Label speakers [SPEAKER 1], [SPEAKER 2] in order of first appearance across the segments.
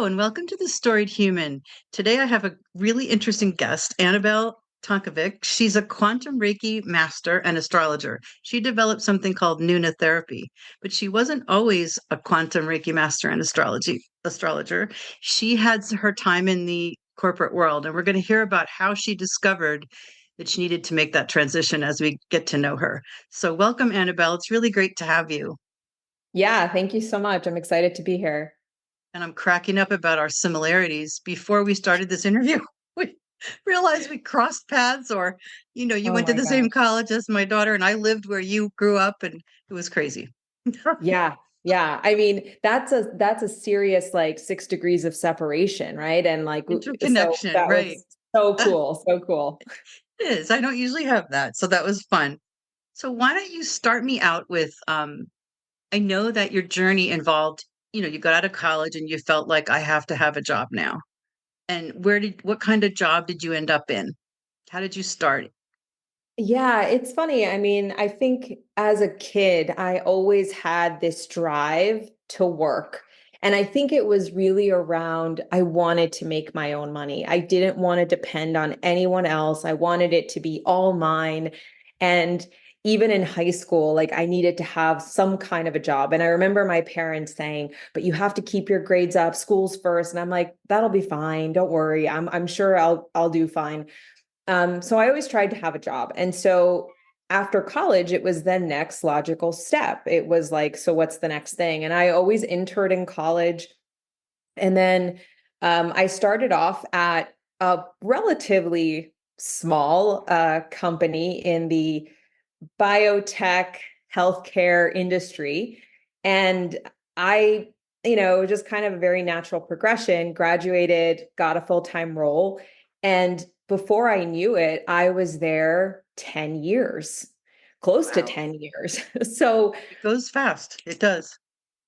[SPEAKER 1] Hello, and welcome to the Storied Human. Today I have a really interesting guest, Anabel Tonkovic. She's a quantum Reiki master and astrologer. She developed something called Nuna Therapy, but she wasn't always a quantum Reiki master and astrologer. She had her time in the corporate world, and we're going to hear about how she discovered that she needed to make that transition as we get to know her. So, welcome, Anabel. It's really great to have you.
[SPEAKER 2] Yeah, thank you so much. I'm excited to be here.
[SPEAKER 1] And I'm cracking up about our similarities. Before we started this interview, we realized we crossed paths, or, you
[SPEAKER 2] Oh
[SPEAKER 1] went to
[SPEAKER 2] my
[SPEAKER 1] the same
[SPEAKER 2] gosh.
[SPEAKER 1] college as my daughter, and I lived where you grew up, and it was crazy.
[SPEAKER 2] Yeah, yeah. I mean, that's a serious like 6 degrees of separation, right? And like so
[SPEAKER 1] Interconnection,
[SPEAKER 2] that
[SPEAKER 1] right.
[SPEAKER 2] was so
[SPEAKER 1] It
[SPEAKER 2] cool, so cool.
[SPEAKER 1] is. I don't usually have that. So that was fun. So why don't you start me out with I know that your journey involved, you got out of college and you felt like I have to have a job now. And what kind of job did you end up in? How did you start?
[SPEAKER 2] Yeah, it's funny. I mean, I think as a kid, I always had this drive to work. And I think it was really around I wanted to make my own money. I didn't want to depend on anyone else. I wanted it to be all mine. And even in high school, like I needed to have some kind of a job. And I remember my parents saying, "But you have to keep your grades up, school's first." And I'm like, "That'll be fine. Don't worry. I'm sure I'll do fine." So I always tried to have a job. And so after college, it was the next logical step. It was like, so what's the next thing? And I always interned in college. And then I started off at a relatively small company in the biotech healthcare industry. And I, just kind of a very natural progression, graduated, got a full-time role. And before I knew it, I was there 10 years, close to
[SPEAKER 1] Wow.
[SPEAKER 2] 10 years. So
[SPEAKER 1] It goes fast. It does.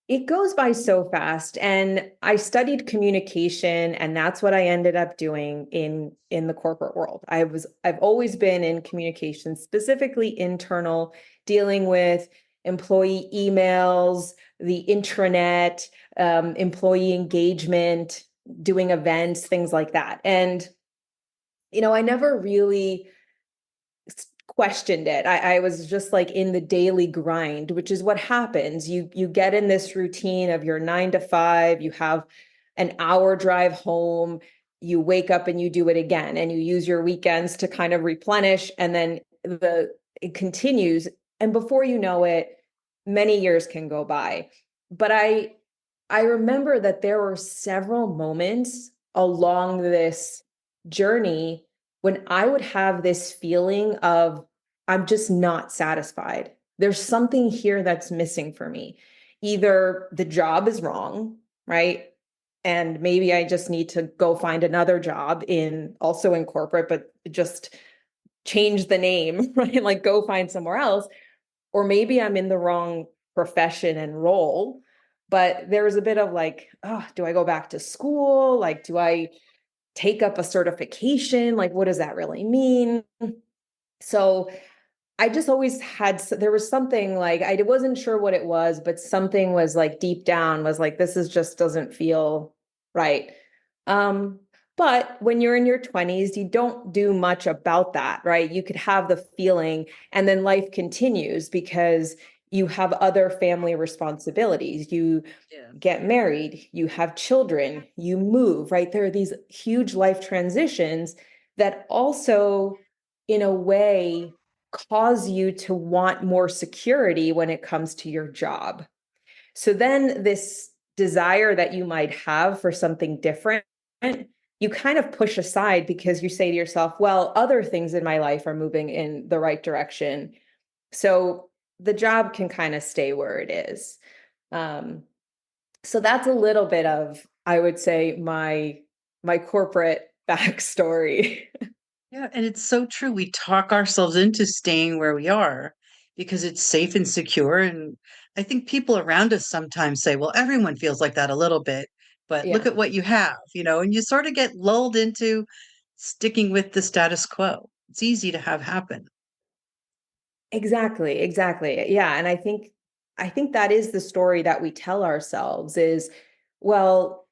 [SPEAKER 2] it goes by so fast. And I studied communication, and that's what I ended up doing in the corporate world. I've always been in communication, specifically internal, dealing with employee emails, the intranet, employee engagement, doing events, things like that. And I never really questioned it. I was just like in the daily grind, which is what happens. You get in this routine of your 9 to 5, you have an hour drive home, you wake up and you do it again, and you use your weekends to kind of replenish, and then it continues. And before you know it, many years can go by. But I remember that there were several moments along this journey when I would have this feeling of, I'm just not satisfied. There's something here that's missing for me. Either the job is wrong, right? And maybe I just need to go find another job also in corporate, but just change the name, right? Like go find somewhere else. Or maybe I'm in the wrong profession and role. But there was a bit of like, oh, do I go back to school? Like, do I take up a certification? Like, what does that really mean? So I just always there was something like, I wasn't sure what it was, but something was like deep down was like, this is just doesn't feel right. Um, but when you're in your 20s, you don't do much about that, right? You could have the feeling, and then life continues because you have other family responsibilities. You
[SPEAKER 1] Yeah.
[SPEAKER 2] get married, you have children, you move, right? There are these huge life transitions that also, in a way, cause you to want more security when it comes to your job. So then this desire that you might have for something different, you kind of push aside because you say to yourself, well, other things in my life are moving in the right direction. So the job can kind of stay where it is. Um, so that's a little bit of, I would say, my corporate backstory.
[SPEAKER 1] Yeah, and it's so true. We talk ourselves into staying where we are because it's safe and secure. And I think people around us sometimes say, well, everyone feels like that a little bit, but look
[SPEAKER 2] Yeah,
[SPEAKER 1] at what you have, and you sort of get lulled into sticking with the status quo. It's easy to have happen.
[SPEAKER 2] exactly, exactly. Yeah, and I think that is the story that we tell ourselves is, well,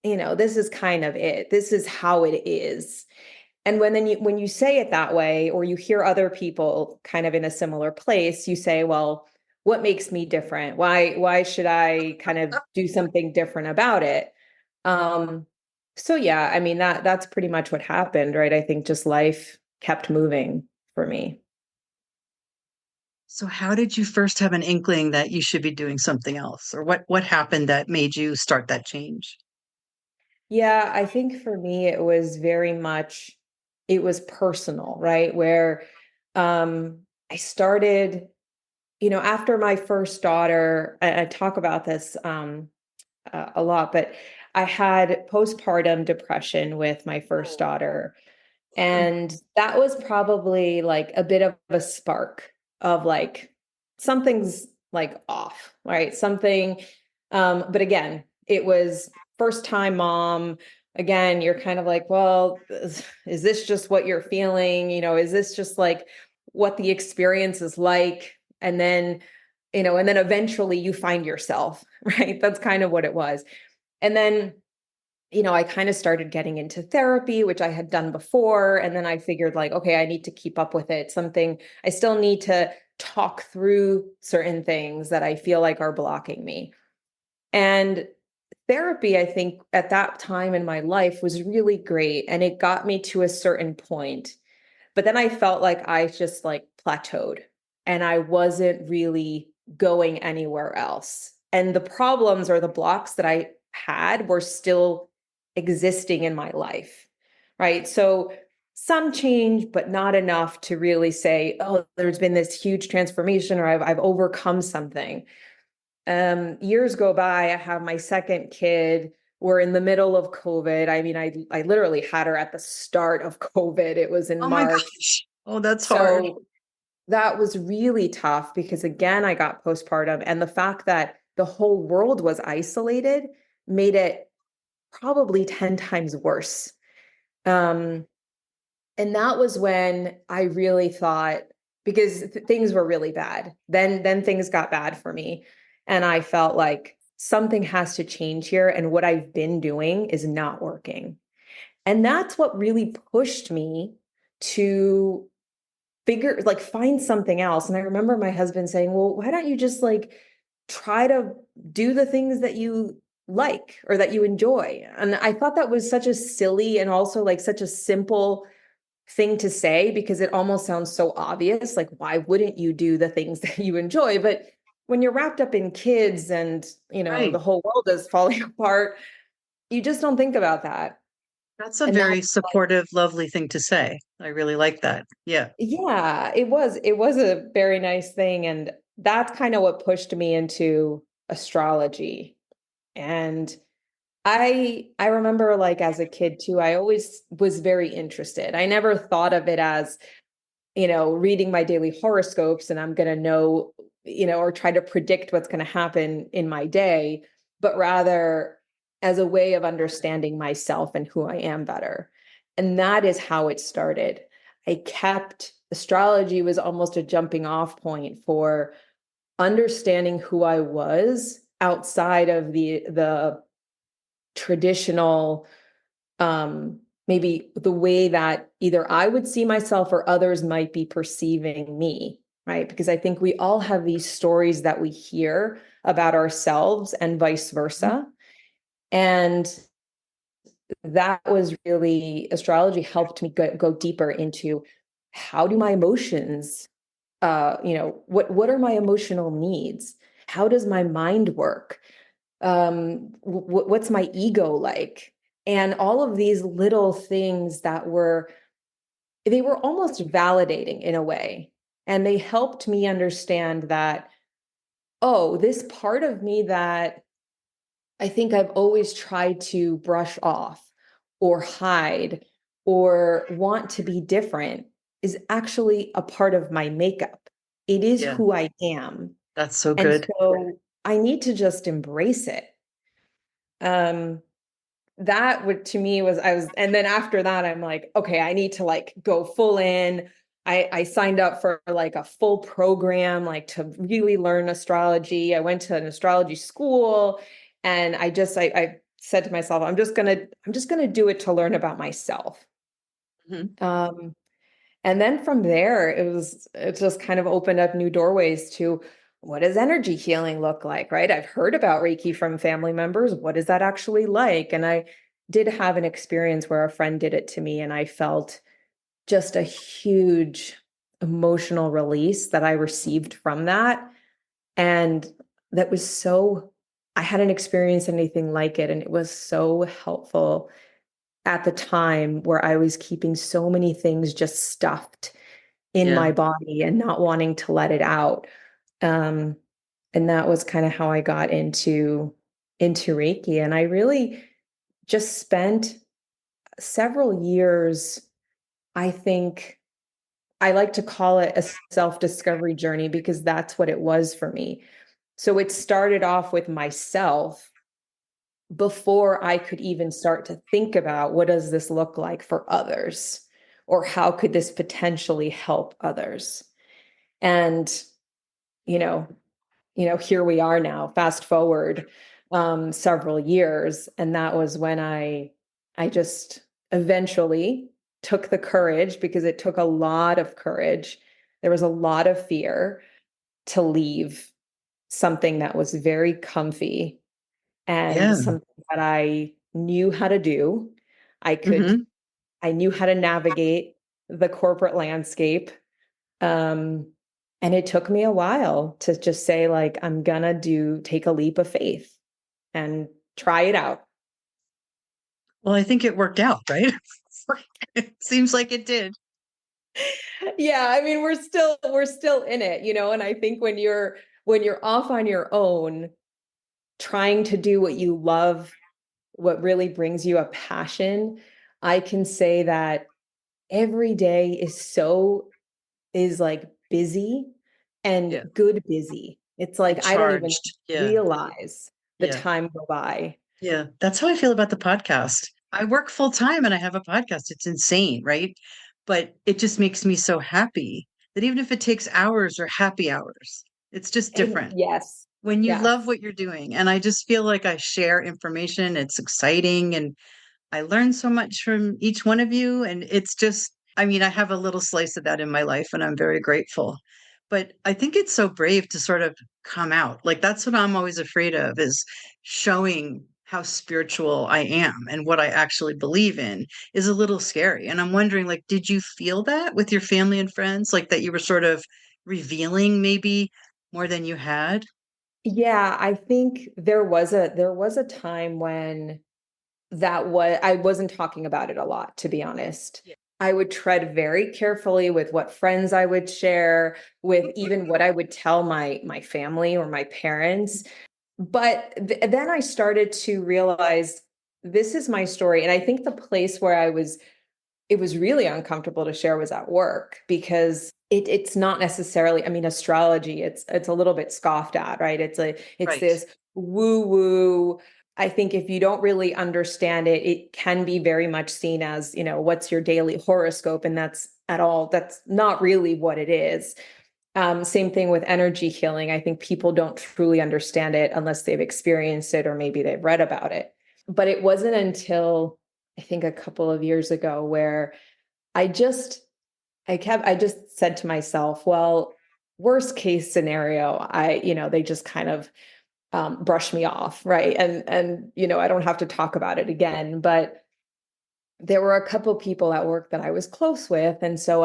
[SPEAKER 2] this is kind of it. This is how it is. And when you say it that way, or you hear other people kind of in a similar place, you say, well, what makes me different? Why should I kind of do something different about it? Um, so yeah, I mean that's pretty much what happened, right? I think just life kept moving for me.
[SPEAKER 1] So how did you first have an inkling that you should be doing something else? Or what happened that made you start that change?
[SPEAKER 2] Yeah, I think for me it was very much it was personal, right? Where I started, after my first daughter, I talk about this a lot, but I had postpartum depression with my first
[SPEAKER 1] Oh.
[SPEAKER 2] daughter.
[SPEAKER 1] Mm.
[SPEAKER 2] And that was probably like a bit of a spark of like something's like off, right? But again, it was first time mom. Again, you're kind of like, well, is this just what you're feeling? Is this just like what the experience is like? And then eventually you find yourself, right? That's kind of what it was. And then I kind of started getting into therapy, which I had done before. And then I figured, like, okay, I need to keep up with it. I still need to talk through certain things that I feel like are blocking me. And therapy, I think at that time in my life was really great. And it got me to a certain point. But then I felt like I just like plateaued and I wasn't really going anywhere else. And the problems or the blocks that I had were still existing in my life. Right. So some change, but not enough to really say, oh, there's been this huge transformation or I've overcome something. Years go by, I have my second kid. We're in the middle of COVID. I mean, I literally had her at the start of COVID. It was in
[SPEAKER 1] Oh my
[SPEAKER 2] March.
[SPEAKER 1] gosh. Oh, that's hard.
[SPEAKER 2] So that was really tough because again, I got postpartum and the fact that the whole world was isolated made it probably 10 times worse. Um, and that was when I really thought, because things were really bad. Then things got bad for me. And I felt like something has to change here. And what I've been doing is not working. And that's what really pushed me to find something else. And I remember my husband saying, well, why don't you just like try to do the things that you like or that you enjoy? And I thought that was such a silly and also like such a simple thing to say because it almost sounds so obvious. Like, why wouldn't you do the things that you enjoy? But when you're wrapped up in kids and, the
[SPEAKER 1] Right.
[SPEAKER 2] whole world is falling apart, you just don't think about that.
[SPEAKER 1] That's a
[SPEAKER 2] And that,
[SPEAKER 1] very supportive, lovely thing to say. I really like that. Yeah.
[SPEAKER 2] yeah, it was a very nice thing. And that's kind of what pushed me into astrology. And I remember like as a kid too, I always was very interested. I never thought of it as reading my daily horoscopes and I'm going to know, or try to predict what's going to happen in my day, but rather as a way of understanding myself and who I am better. And that is how it started. Astrology was almost a jumping off point for understanding who I was outside of the traditional maybe the way that either I would see myself or others might be perceiving me, right? Because I think we all have these stories that we hear about ourselves and vice
[SPEAKER 1] Mhm.
[SPEAKER 2] versa. And that was really astrology helped me go deeper into how do my emotions what are my emotional needs? How does my mind work? What's my ego like? And all of these little things they were almost validating in a way. And they helped me understand that, oh, this part of me that I think I've always tried to brush off or hide or want to be different is actually a part of my makeup. It is
[SPEAKER 1] Yeah.
[SPEAKER 2] who I am.
[SPEAKER 1] That's so
[SPEAKER 2] And
[SPEAKER 1] good.
[SPEAKER 2] so I need to just embrace it. Um, that would to me was I was and then after that I'm like, okay, I need to like go full in. I signed up for like a full program like to really learn astrology. I went to an astrology school and I said to myself, I'm just gonna do it to learn about myself.
[SPEAKER 1] Mhm.
[SPEAKER 2] Um, and then from there, it just kind of opened up new doorways to what does energy healing look like, right? I've heard about Reiki from family members. What is that actually like? And I did have an experience where a friend did it to me, and I felt just a huge emotional release that I received from that. And that was so, I hadn't experienced anything like it. And it was so helpful at the time where I was keeping so many things just stuffed in
[SPEAKER 1] Yeah.
[SPEAKER 2] my body and not wanting to let it out. Um, and that was kind of how I got into Reiki. And I really just spent several years, I think I like to call it a self-discovery journey because that's what it was for me. So it started off with myself before I could even start to think about what does this look like for others or how could this potentially help others. And you know, here we are now, fast forward several years, and that was when I just eventually took the courage, because it took a lot of courage. There was a lot of fear to leave something that was very comfy and
[SPEAKER 1] Yeah.
[SPEAKER 2] something that I knew how to do. I could,
[SPEAKER 1] Hmm.
[SPEAKER 2] I knew how to navigate the corporate landscape. Um, and it took me a while to just say, like, I'm gonna take a leap of faith and try it out.
[SPEAKER 1] Well, I think it worked out, right? It seems like it did.
[SPEAKER 2] Yeah, I mean, we're still in it, and I think when you're off on your own, trying to do what you love, what really brings you a passion, I can say that every day is like busy and
[SPEAKER 1] Yeah.
[SPEAKER 2] good busy. It's
[SPEAKER 1] And
[SPEAKER 2] like I don't even
[SPEAKER 1] charged. Yeah.
[SPEAKER 2] realize the
[SPEAKER 1] Yeah.
[SPEAKER 2] time go by.
[SPEAKER 1] Yeah. That's how I feel about the podcast. I work full time and I have a podcast. It's insane, right? But it just makes me so happy that even if it takes hours or happy hours, it's just
[SPEAKER 2] And
[SPEAKER 1] different
[SPEAKER 2] yes,
[SPEAKER 1] when you love
[SPEAKER 2] yes.
[SPEAKER 1] what you're doing. And I just feel like I share information. It's exciting and I learn so much from each one of you. And it's just, I mean, I have a little slice of that in my life and I'm very grateful. But I think it's so brave to sort of come out. Like that's what I'm always afraid of is showing how spiritual I am and what I actually believe in is a little scary. And I'm wondering, like, did you feel that with your family and friends? Like that you were sort of revealing maybe more than you had?
[SPEAKER 2] Yeah, I think there was a time when I wasn't talking about it a lot, to be honest.
[SPEAKER 1] Yeah.
[SPEAKER 2] I would tread very carefully with what friends I would share, with even what I would tell my family or my parents. But then I started to realize this is my story. And I think the place where it was really uncomfortable to share was at work, because it's not necessarily, I mean, astrology, it's a little bit scoffed at, right? It's
[SPEAKER 1] Right.
[SPEAKER 2] this woo woo. I think if you don't really understand it, it can be very much seen as, what's your daily horoscope? And that's not really what it is. Same thing with energy healing. I think people don't truly understand it unless they've experienced it or maybe they've read about it. But it wasn't until I think a couple of years ago where I just I just said to myself, well, worst case scenario, they just kind of brush me off, right? And I don't have to talk about it again. But there were a couple people at work that I was close with. And so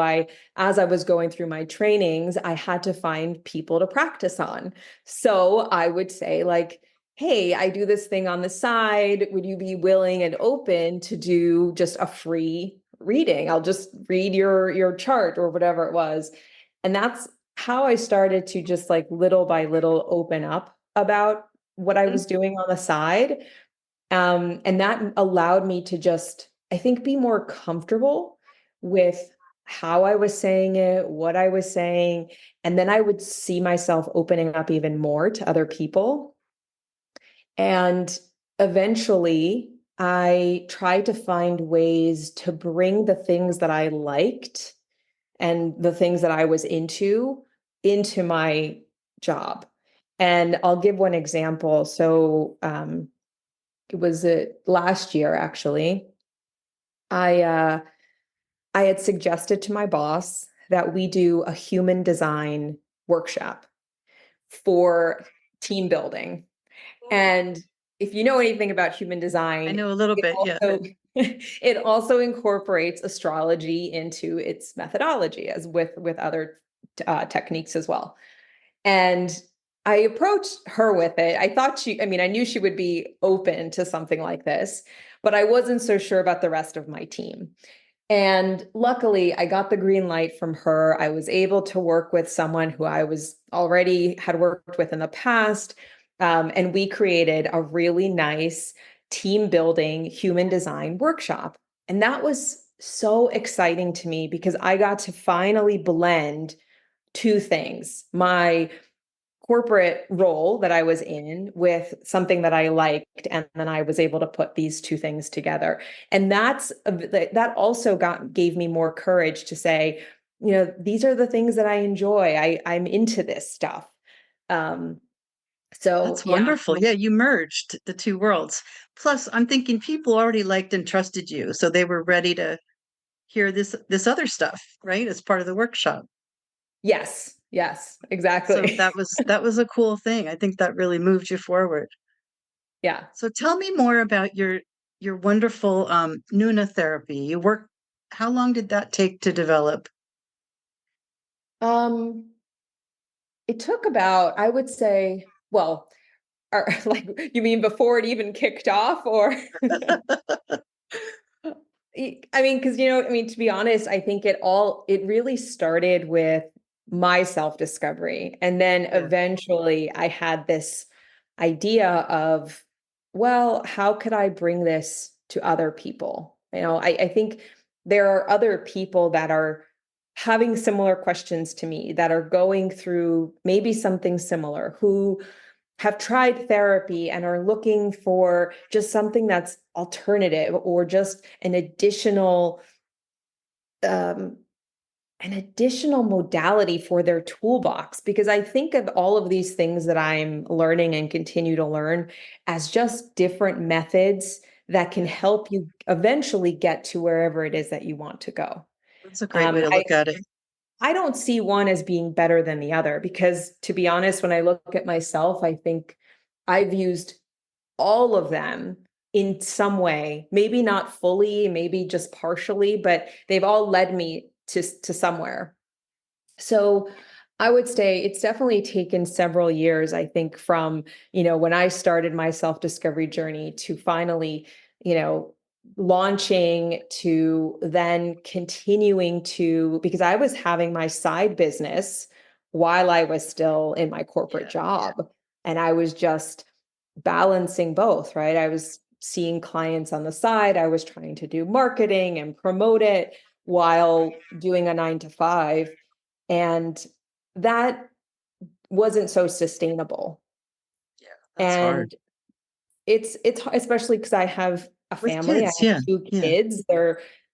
[SPEAKER 2] as I was going through my trainings, I had to find people to practice on. So I would say, like, hey, I do this thing on the side. Would you be willing and open to do just a free reading? I'll just read your chart or whatever it was. And that's how I started to just like little by little open up about what I
[SPEAKER 1] Mhm.
[SPEAKER 2] was doing on the side. And that allowed me to just, I think, be more comfortable with how I was saying it, what I was saying. And then I would see myself opening up even more to other people. And eventually, I tried to find ways to bring the things that I liked and the things that I was into my job. And I'll give one example. So, it was last year actually. I uh, I had suggested to my boss that we do a human design workshop for team building. And if you know anything about human
[SPEAKER 1] I
[SPEAKER 2] design,
[SPEAKER 1] know a little
[SPEAKER 2] it
[SPEAKER 1] bit. Yeah.
[SPEAKER 2] also it also incorporates astrology into its methodology, as with other techniques as well. And I approached her with it. I thought I mean, I knew she would be open to something like this, but I wasn't so sure about the rest of my team. And luckily, I got the green light from her. I was able to work with someone who I was already had worked with in the past. And we created a really nice team building human design workshop. And that was so exciting to me because I got to finally blend two things: my corporate role that I was in with something that I liked, and then I was able to put these two things together. And that also gave me more courage to say, these are the things that I enjoy. I'm into this stuff. Um, so
[SPEAKER 1] That's
[SPEAKER 2] yeah.
[SPEAKER 1] wonderful. Yeah, you merged the two worlds. Plus, I'm thinking people already liked and trusted you, so they were ready to hear this other stuff, right? As part of the workshop.
[SPEAKER 2] Yes,
[SPEAKER 1] So
[SPEAKER 2] exactly.
[SPEAKER 1] that was a cool thing. I think that really moved you forward.
[SPEAKER 2] Yeah.
[SPEAKER 1] So tell me more about your wonderful Nuna therapy. How long did that take to develop?
[SPEAKER 2] Um, it took about, I would say, well, like, you mean before it even kicked off, or? I mean, because, I mean, to be honest, I think it really started with my self-discovery. And then
[SPEAKER 1] Yeah,
[SPEAKER 2] eventually I had this idea of, well, how could I bring this to other people? I think there are other people that are having similar questions to me, that are going through maybe something similar, who have tried therapy and are looking for just something that's alternative, or just um, an additional modality for their toolbox. Because I think of all of these things that I'm learning and continue to learn as just different methods that can
[SPEAKER 1] yeah.
[SPEAKER 2] help you eventually get to wherever it is that you want to go.
[SPEAKER 1] That's a great way
[SPEAKER 2] Um,
[SPEAKER 1] to
[SPEAKER 2] I,
[SPEAKER 1] look at it.
[SPEAKER 2] I don't see one as being better than the other, because to be honest, when I look at myself, I think I've used all of them in some way, maybe not fully, maybe just partially, but they've all led me to somewhere. So I would say it's definitely taken several years, I think, from, when I started my self-discovery journey to finally, you know, launching, to then continuing to, because I was having my side business while I was still in my corporate
[SPEAKER 1] Yeah,
[SPEAKER 2] job. And I was just balancing both, right? I was seeing clients on the side. I was trying to do marketing and promote it while doing a 9 to 5. And that wasn't so sustainable.
[SPEAKER 1] yeah. That's hard.
[SPEAKER 2] And it's especially because I have a
[SPEAKER 1] With
[SPEAKER 2] family. I
[SPEAKER 1] kids,
[SPEAKER 2] have
[SPEAKER 1] yeah,
[SPEAKER 2] two
[SPEAKER 1] yeah.
[SPEAKER 2] kids.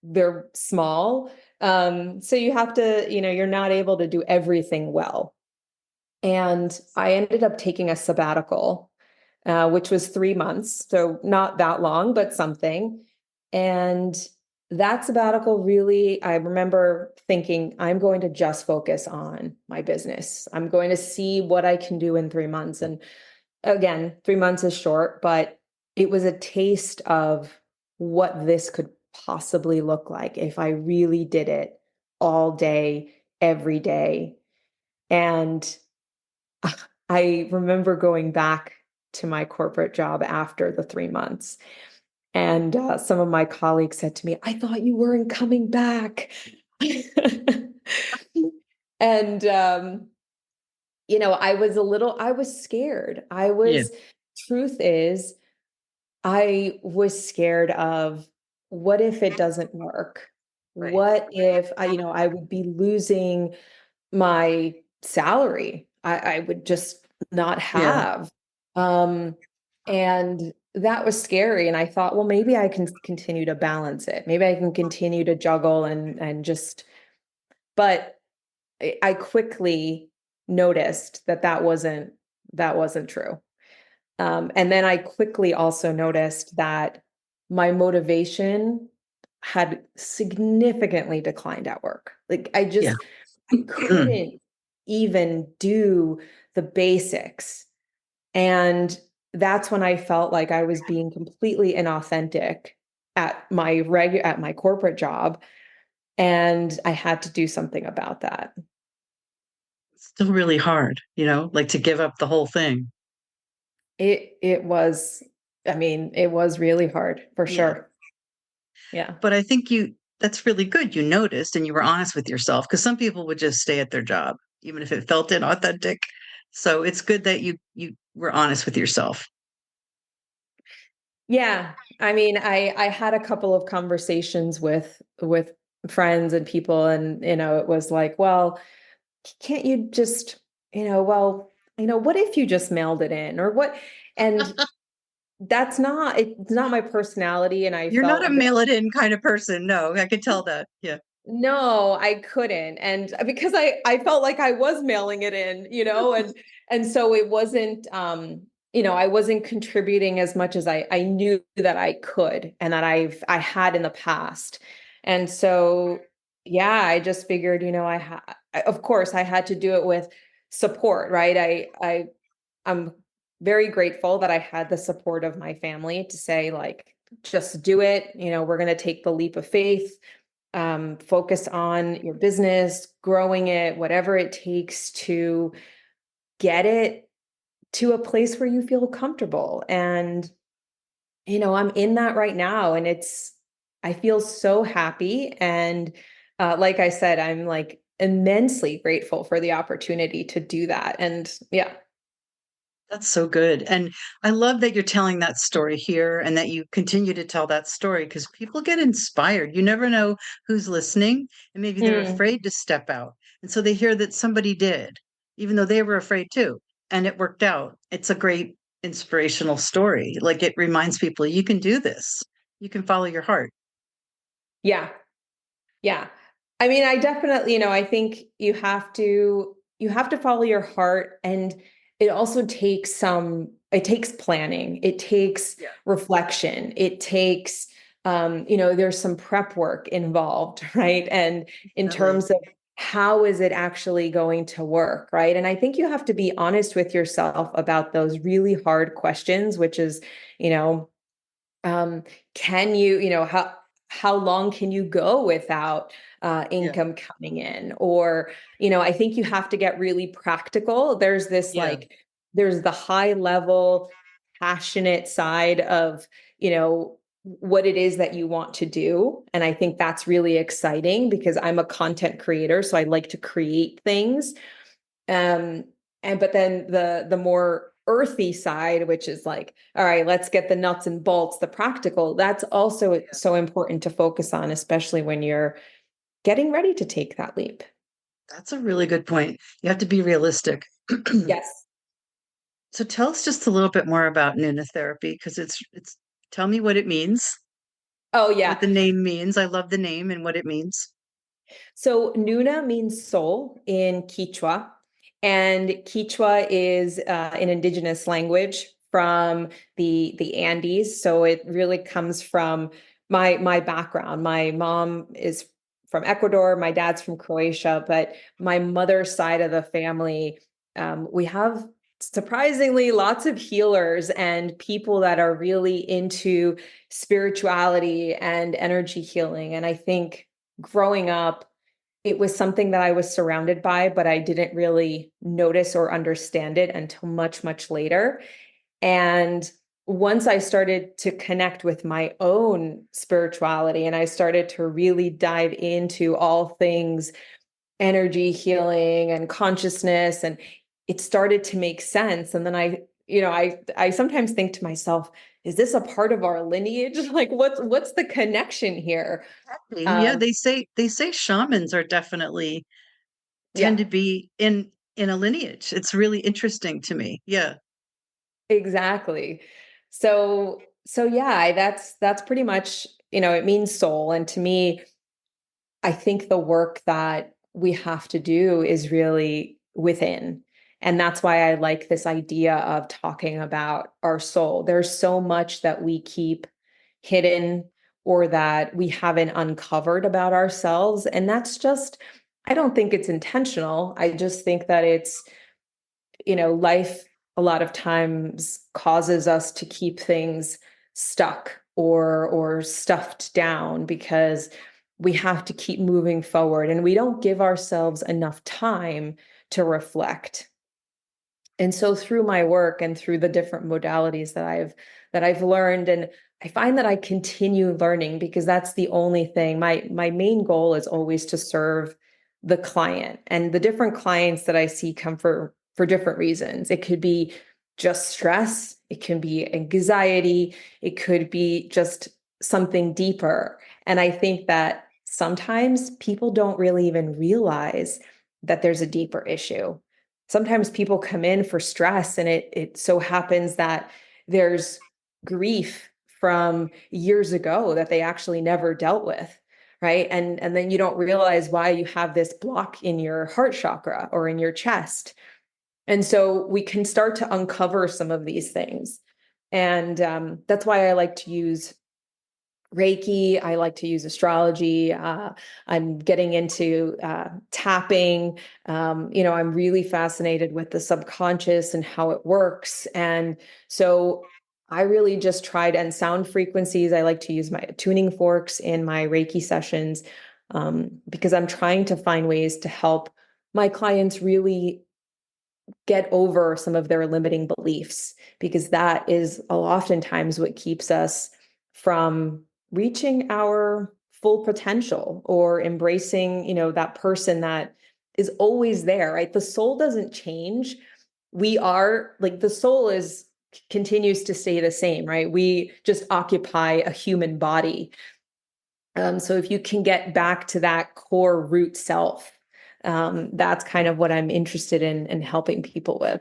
[SPEAKER 2] They're small. So you have to, you're not able to do everything well. And I ended up taking a sabbatical, which was 3 months. So not that long, but something. And that sabbatical really, I remember thinking, I'm going to just focus on my business. I'm going to see what I can do in 3 months. And again, 3 months is short, but it was a taste of what this could possibly look like if I really did it all day, every day. And I remember going back to my corporate job after the 3 months. And some of my colleagues said to me, I thought you weren't coming back. And, I was scared.
[SPEAKER 1] Yeah,
[SPEAKER 2] Truth is, I was scared of, what if it doesn't work?
[SPEAKER 1] right.
[SPEAKER 2] What if I would be losing my salary? I would just not
[SPEAKER 1] Yeah.
[SPEAKER 2] have. Um, and that was scary. And I thought, well, maybe I can continue to balance it. Maybe I can continue to juggle and just, but I quickly noticed that that wasn't true. And then I quickly also noticed that my motivation had significantly declined at work. Like
[SPEAKER 1] Yeah.
[SPEAKER 2] I couldn't even do the basics. And that's when I felt like I was being completely inauthentic at my corporate job. And I had to do something about that.
[SPEAKER 1] Still really hard, like to give up the whole thing.
[SPEAKER 2] It was, I mean, it was really hard for
[SPEAKER 1] Yeah.
[SPEAKER 2] sure. Yeah.
[SPEAKER 1] But I think that's really good. You noticed and you were honest with yourself because some people would just stay at their job, even if it felt inauthentic. So it's good that you were honest with yourself.
[SPEAKER 2] Yeah. I mean, I had a couple of conversations with friends and people, and it was like, well, can't you just, well, what if you just mailed it in, or what? And it's not my personality, and I
[SPEAKER 1] You're not
[SPEAKER 2] felt
[SPEAKER 1] a mail it in kind of person. No, I could tell that. Yeah.
[SPEAKER 2] no, I couldn't. And because I felt like I was mailing it in, and so it wasn't I wasn't contributing as much as I knew that I could, and that I had in the past. And so yeah, I just figured, of course I had to do it with support, right? I'm very grateful that I had the support of my family to say, like, just do it, we're going to take the leap of faith, focus on your business, growing it, whatever it takes to get it to a place where you feel comfortable. And, I'm in that right now. And I feel so happy. And like I said, I'm like immensely grateful for the opportunity to do that. And yeah.
[SPEAKER 1] That's so good. And I love that you're telling that story here and that you continue to tell that story because people get inspired. You never know who's listening, and maybe they're
[SPEAKER 2] Mm,
[SPEAKER 1] afraid to step out. And so they hear that somebody did, even though they were afraid too, and it worked out. It's a great inspirational story. Like it reminds people you can do this, you can follow your heart.
[SPEAKER 2] yeah. Yeah. I mean, I definitely, I think you have to follow your heart, and it also takes it takes planning. It takes
[SPEAKER 1] Yeah.
[SPEAKER 2] reflection. It takes there's some prep work involved, right? And in
[SPEAKER 1] Definitely.
[SPEAKER 2] terms of how is it actually going to work, right? And I think you have to be honest with yourself about those really hard questions, which is, you know, um, can you, how long can you go without
[SPEAKER 1] Yeah.
[SPEAKER 2] income coming in? Or, I think you have to get really practical. There's this
[SPEAKER 1] Yeah.
[SPEAKER 2] like, there's the high level, passionate side of, what it is that you want to do. And I think that's really exciting because I'm a content creator. So I like to create things. Um, and but then the more earthy side, which is like, all right, let's get the nuts and bolts, the practical, that's also
[SPEAKER 1] Yeah.
[SPEAKER 2] so important to focus on, especially when you're getting ready to take that leap.
[SPEAKER 1] That's a really good point. You have to be realistic.
[SPEAKER 2] Yes.
[SPEAKER 1] So tell us just a little bit more about Nuna Therapy because it's tell me what it means,
[SPEAKER 2] Oh,
[SPEAKER 1] what
[SPEAKER 2] yeah.
[SPEAKER 1] the name means. I love the name and what it means.
[SPEAKER 2] So Nuna means soul in Quechua, and Quechua is an indigenous language from the Andes. So it really comes from my background. My mom is from Ecuador, my dad's from Croatia, but my mother's side of the family, we have surprisingly lots of healers and people that are really into spirituality and energy healing. And I think growing up, it was something that I was surrounded by, but I didn't really notice or understand it until much, much later. And once I started to connect with my own spirituality and I started to really dive into all things energy healing and consciousness, and it started to make sense. And then I sometimes think to myself, is this a part of our lineage? Like what's the connection here?
[SPEAKER 1] Yeah,
[SPEAKER 2] Um,
[SPEAKER 1] they say shamans are definitely tend
[SPEAKER 2] yeah.
[SPEAKER 1] to be in a lineage. It's really interesting to me. Yeah.
[SPEAKER 2] Exactly. So yeah, that's pretty much, it means soul. And to me, I think the work that we have to do is really within. And that's why I like this idea of talking about our soul. There's so much that we keep hidden or that we haven't uncovered about ourselves. And that's just, I don't think it's intentional. I just think that it's, life a lot of times causes us to keep things stuck or stuffed down because we have to keep moving forward and we don't give ourselves enough time to reflect. And so through my work and through the different modalities that I've learned, and I find that I continue learning because that's the only thing. My main goal is always to serve the client, and the different clients that I see come for different reasons. It could be just stress, it can be anxiety, it could be just something deeper. And I think that sometimes people don't really even realize that there's a deeper issue. Sometimes people come in for stress, and it so happens that there's grief from years ago that they actually never dealt with, right? And then you don't realize why you have this block in your heart chakra or in your chest. And so we can start to uncover some of these things. And that's why I like to use Reiki. I like to use astrology. I'm getting into tapping. I'm really fascinated with the subconscious and how it works. And so I really just tried, and sound frequencies. I like to use my tuning forks in my Reiki sessions because I'm trying to find ways to help my clients really get over some of their limiting beliefs, because that is oftentimes what keeps us from reaching our full potential or embracing, that person that is always there, right? The soul doesn't change. We are like, the soul is continues to stay the same, right? We just occupy a human body. So if you can get back to that core root self, that's kind of what I'm interested in helping people with.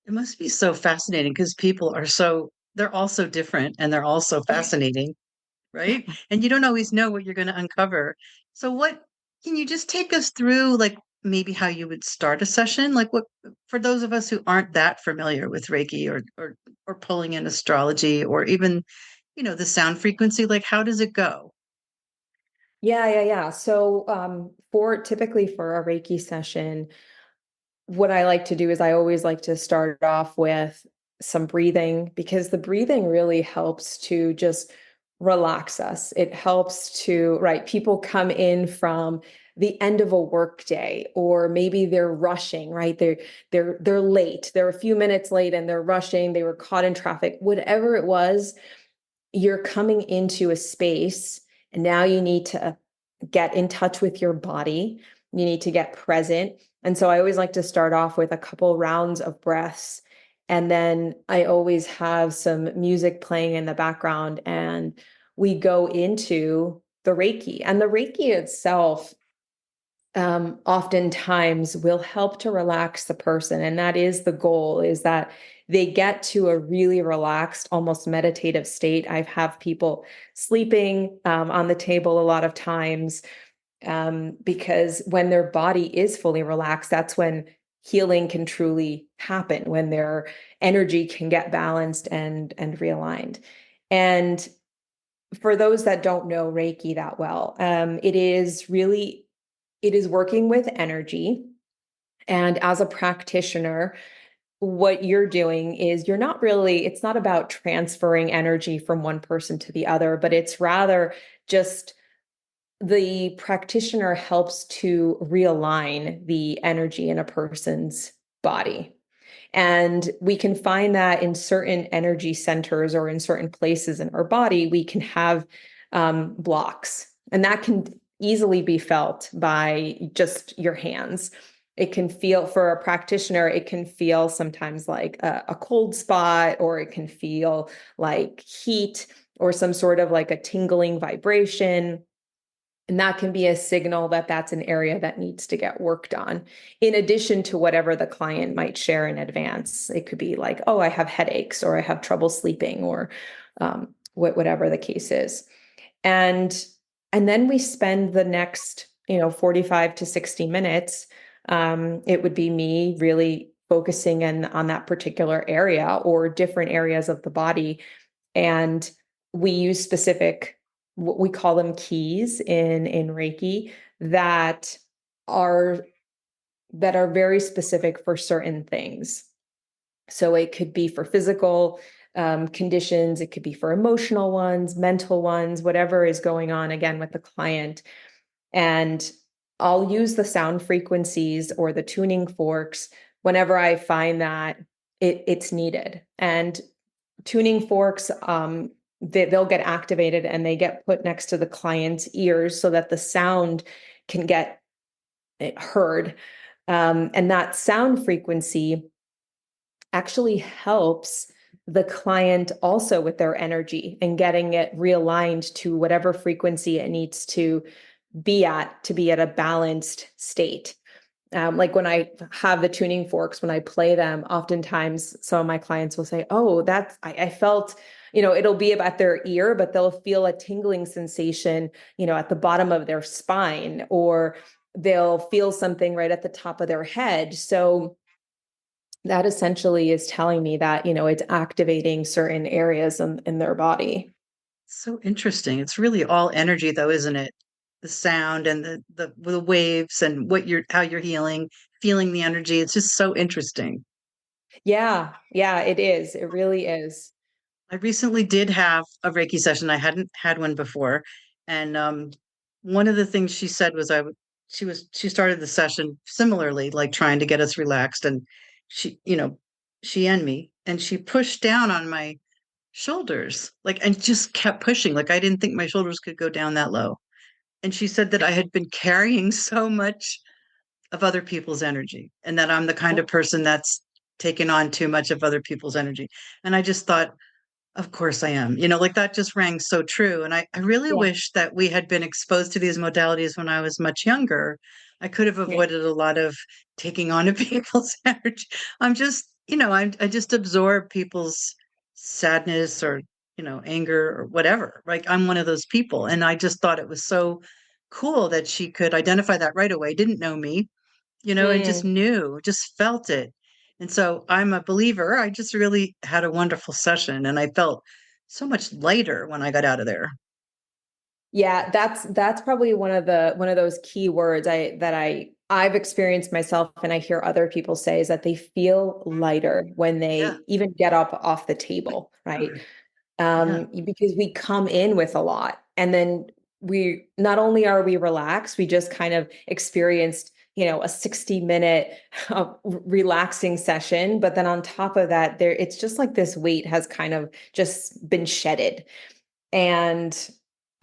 [SPEAKER 1] It must be so fascinating because people are so, they're all so different and they're all so fascinating, right? And you don't always know what you're going to uncover. So what can you just take us through, like maybe how you would start a session? Like what, for those of us who aren't that familiar with Reiki or pulling in astrology or even, the sound frequency, like how does it go?
[SPEAKER 2] Yeah. So, for typically for a Reiki session, what I like to do is I always like to start off with some breathing, because the breathing really helps to just relax us. It helps to, right? People come in from the end of a work day, or maybe they're rushing, right? They're late. They're a few minutes late and they're rushing. They were caught in traffic. Whatever it was, you're coming into a space and now you need to get in touch with your body. You need to get present. And so I always like to start off with a couple rounds of breaths. And then I always have some music playing in the background, and we go into the Reiki. And the Reiki itself oftentimes will help to relax the person. And that is the goal, is that they get to a really relaxed, almost meditative state. I've have people sleeping on the table a lot of times, because when their body is fully relaxed, that's when healing can truly happen, when their energy can get balanced and realigned. And for those that don't know Reiki that well, it is working with energy. And as a practitioner, what you're doing is it's not about transferring energy from one person to the other, but it's rather just the practitioner helps to realign the energy in a person's body. And we can find that in certain energy centers or in certain places in our body, we can have blocks. And that can easily be felt by just your hands. It can feel, for a practitioner, it can feel sometimes like a cold spot, or it can feel like heat or some sort of like a tingling vibration. And that can be a signal that that's an area that needs to get worked on, in addition to whatever the client might share in advance. It could be like, oh, I have headaches, or I have trouble sleeping, or whatever the case is. And then we spend the next, 45 to 60 minutes It would be me really focusing in on that particular area or different areas of the body. And we use specific, what we call them keys in Reiki that are very specific for certain things. So it could be for physical conditions, it could be for emotional ones, mental ones, whatever is going on again with the client. And I'll use the sound frequencies or the tuning forks whenever I find that it's needed. And tuning forks, they'll get activated and they get put next to the client's ears so that the sound can get heard. And that sound frequency actually helps the client also with their energy and getting it realigned to whatever frequency it needs to be at a balanced state. Like when I have the tuning forks, when I play them, oftentimes some of my clients will say, "Oh, I felt," it'll be about their ear, but they'll feel a tingling sensation, at the bottom of their spine, or they'll feel something right at the top of their head. So that essentially is telling me that, it's activating certain areas in their body.
[SPEAKER 1] So interesting. It's really all energy though, isn't it? The sound and the waves and how you're healing, feeling the energy. It's just so interesting.
[SPEAKER 2] Yeah, yeah, it is. It really is.
[SPEAKER 1] I recently did have a Reiki session. I hadn't had one before. And one of the things she said was she started the session similarly, like trying to get us relaxed. And she, she and me, and she pushed down on my shoulders, like, and just kept pushing. Like I didn't think my shoulders could go down that low. And she said that I had been carrying so much of other people's energy and that I'm the kind of person that's taken on too much of other people's energy. And I just thought, of course I am. Like that just rang so true. And I really
[SPEAKER 2] Yeah,
[SPEAKER 1] wish that we had been exposed to these modalities when I was much younger. I could have
[SPEAKER 2] yeah,
[SPEAKER 1] avoided a lot of taking on to people's energy. I'm just, I just absorb people's sadness or, anger or whatever. Like I'm one of those people. And I just thought it was so cool that she could identify that right away. Didn't know me, and just
[SPEAKER 2] mm.
[SPEAKER 1] knew, just felt it. And so I'm a believer. I just really had a wonderful session and I felt so much lighter when I got out of there.
[SPEAKER 2] Yeah, that's probably one of those key words I've experienced myself and I hear other people say is that they feel lighter when
[SPEAKER 1] Yeah.
[SPEAKER 2] they even get up off the table, right?
[SPEAKER 1] Yeah.
[SPEAKER 2] Because we come in with a lot, and then we not only are we relaxed, we just kind of experienced, a 60-minute relaxing session, but then on top of that, it's just like this weight has kind of just been shedded. And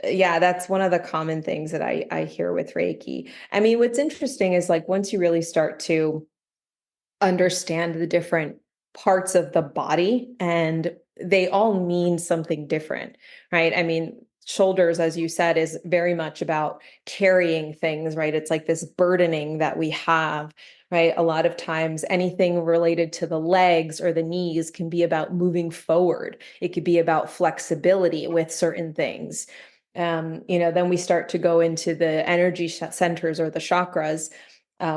[SPEAKER 2] yeah, that's one of the common things that I hear with Reiki. I mean, what's interesting is like once you really start to understand the different parts of the body, and they all mean something different, right? I mean, shoulders, as you said, is very much about carrying things, right? It's like this burdening that we have, right? A lot of times anything related to the legs or the knees can be about moving forward. It could be about flexibility with certain things. Then we start to go into the energy centers or the chakras,